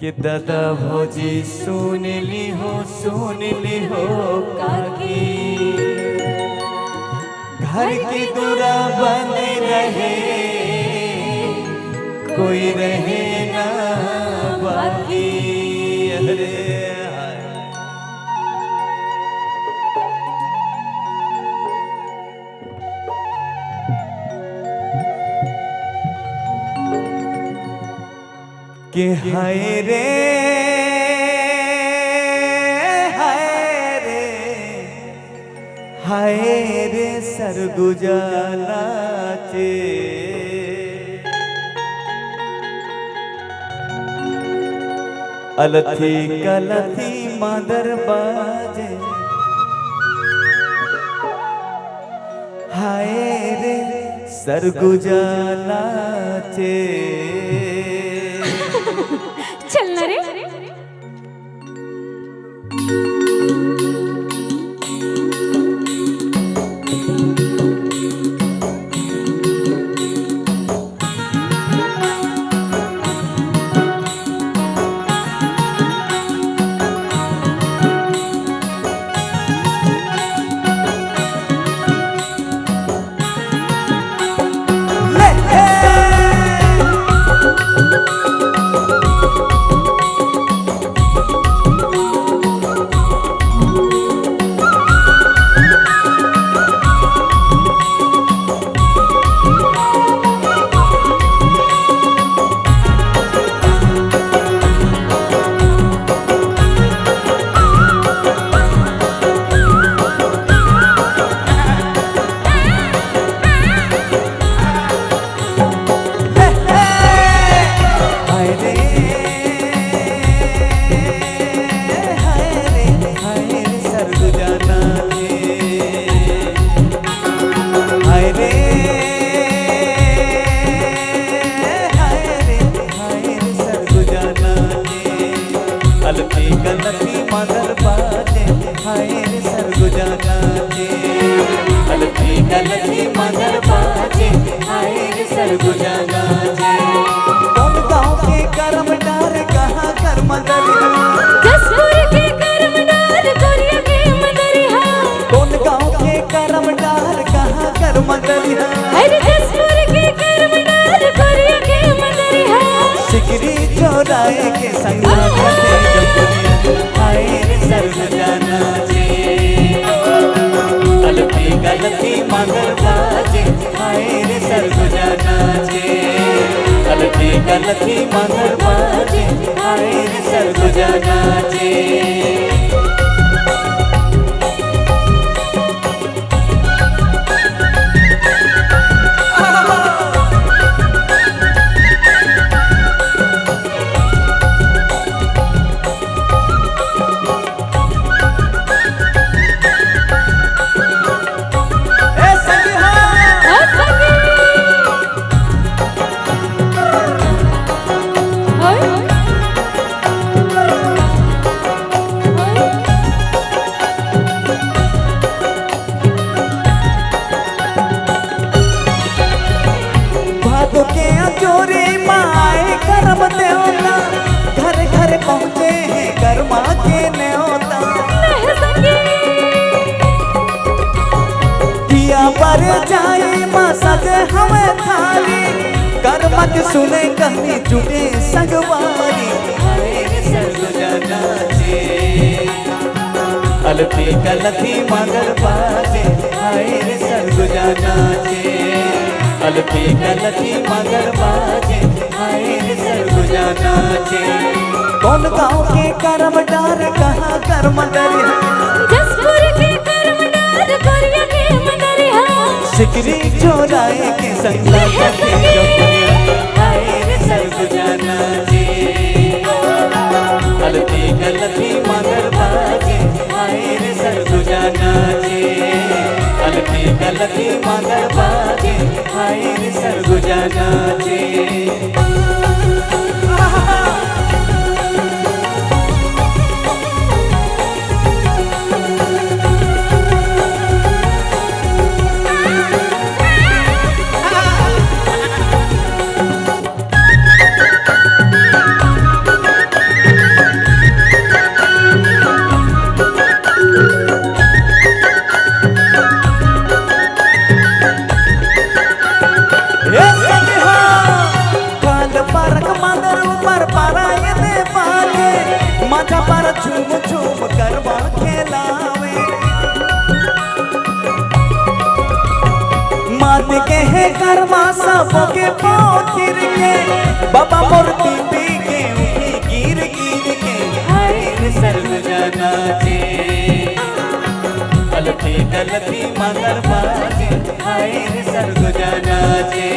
कि दादा भौजी सुन ली हो काकी, घर की दूरा बन रहे कोई रहे ना बाकी। अरे कि हाय रे हाय रे सरगुजाला चे, अलथी कलथी मादर बाजे, हाय रे सरगुजाला चे। चल ना रे। अलथी मदर बाजे, हाय रे सरगुजाला चे, अलथी कलथी मदर बाजे, हाय रे सरगुजाला चे। कौन गाँव के करम डार कहाँ कर मदरिया, जसपुर के करम डार कोरिया के मदरिया। कौन गाँव के करम डार कहाँ कर मदरिया, अरे जसपुर के करम डार कोरिया के मदरिया। सिकरी चौराहे के संगा करते जपुरिया, हाय रे सरगुजाला चे, अलथी कलथी मदर बाजे, हाय रे सरगुजाला चे, अलथी कलथी मदर बाजे, हाय रे सरगुजाला चे। के जोरे माए करम देवता, घर घर पहुँचे हैं कर्मा के न्योता। दिया पर जाए माँ सजे हमें थाली, कर्मा के सुने कहनी जुटे संगवारी, हाय रे सरगुजाला चे, अलथी कलथी मदर बाजे, हाय रे सरगुजाला चे, अलथी कलथी मदर बाजे, हाय रे सरगुजाला चे। कौन गाँव के करम डार कहाँ कर मदरिया, जसपुर के करम डार कोरिया के मदरिया। सिकरी चौराहे के संगा करते जपुरिया, हाय रे सरगुजाला चे, अलथी कलथी मदर बाजे, हाय रे सरगुजाला चे, अलथी कलथी मदर बाजे, हाय रे सरगुजाला चे। सबो के पाँव थिर के बाबा मोर पीपी के उठी गिर गिर के हाय रे सरगुजा नाचे अलथी गलथी मगर बाजे हाय रे सरगुजा नाचे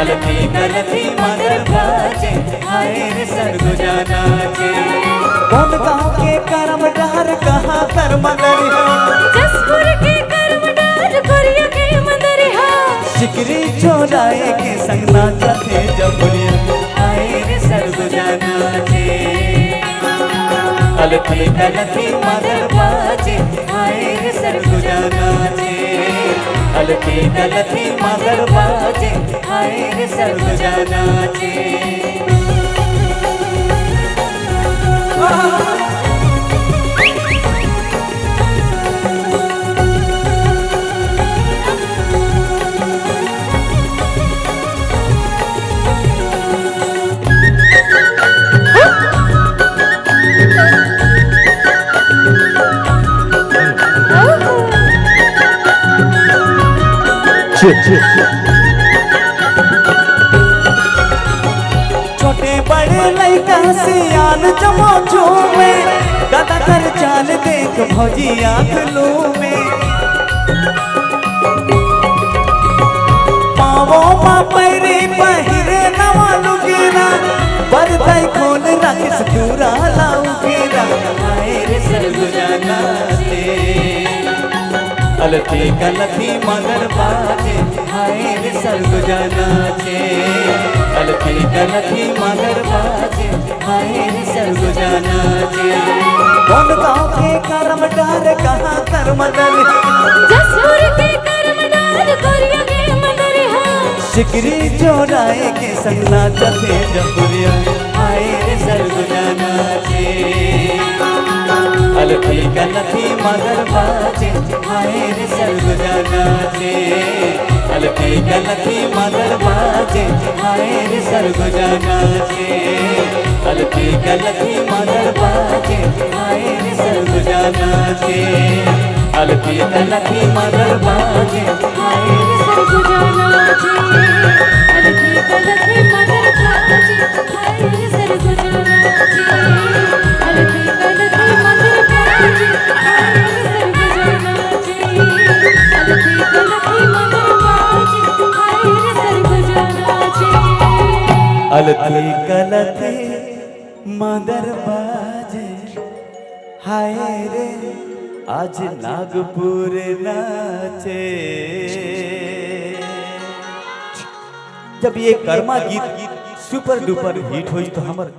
अलथी गलथी मगर बाजे हाय रे सरगुजा नाचे कौन गाँव के करम डार कहाँ कर मदरिया जसपुर के करम डार कोरिया के मंदरिया शिकरी चोराए के संग नाचा थे जबुरिया हाय रे सरगुजा नाचे अलथी गलथी मगर बाजे हाय रे सरगुजा नाचे अलथी गलथी मगर बाजे हाय रे सरगुजा नाचे छोटे बड़े लइका सियान जमो झूमे दादा कर चाल देख भौजी आँख लूमे पावो माँ पैरे पहिरे नवा लुगेरा बरदाई खोल रखिस पूरा लाउगेरा हाय रे सरगुजा नाचे अलथी गलथी मगर बाजे हाय रे सरगुजा नाचे अलथी गलथी मगर बाजे हाय रे सरगुजा नाचे कौन गाँव के करम डार कहाँ कर मदर जसपुर के करम डार कोरिया के मंदरिया शिकरी चोराए के संग नाचा थे जबुरिया हाय रे सरगुजा नाचे अलथी गलथी मगर बाजे हाय रे सरगुजा नाचे अलथी गलथी मगर बाजे हाय रे सरगुजा नाचे अलथी गलथी मगर बाजे हाय रे सरगुजा नाचे अलथी गलथी मगर बाजे हाय रे सरगुजा नाचे अलथी गलथी मगर बाजे हाय रे सरगुजा नाचे अलथी गलथी मगर बाजे हाय रे सरगुजा नाचे अलथी गलथी मगर बाजे हाय रे सरगुजा नाचे अलथी गलथी मगर बाजे हाय रे आज नागपुर नाचे। जब ये कर्मा गीत सुपर डुपर हिट हुई तो हमर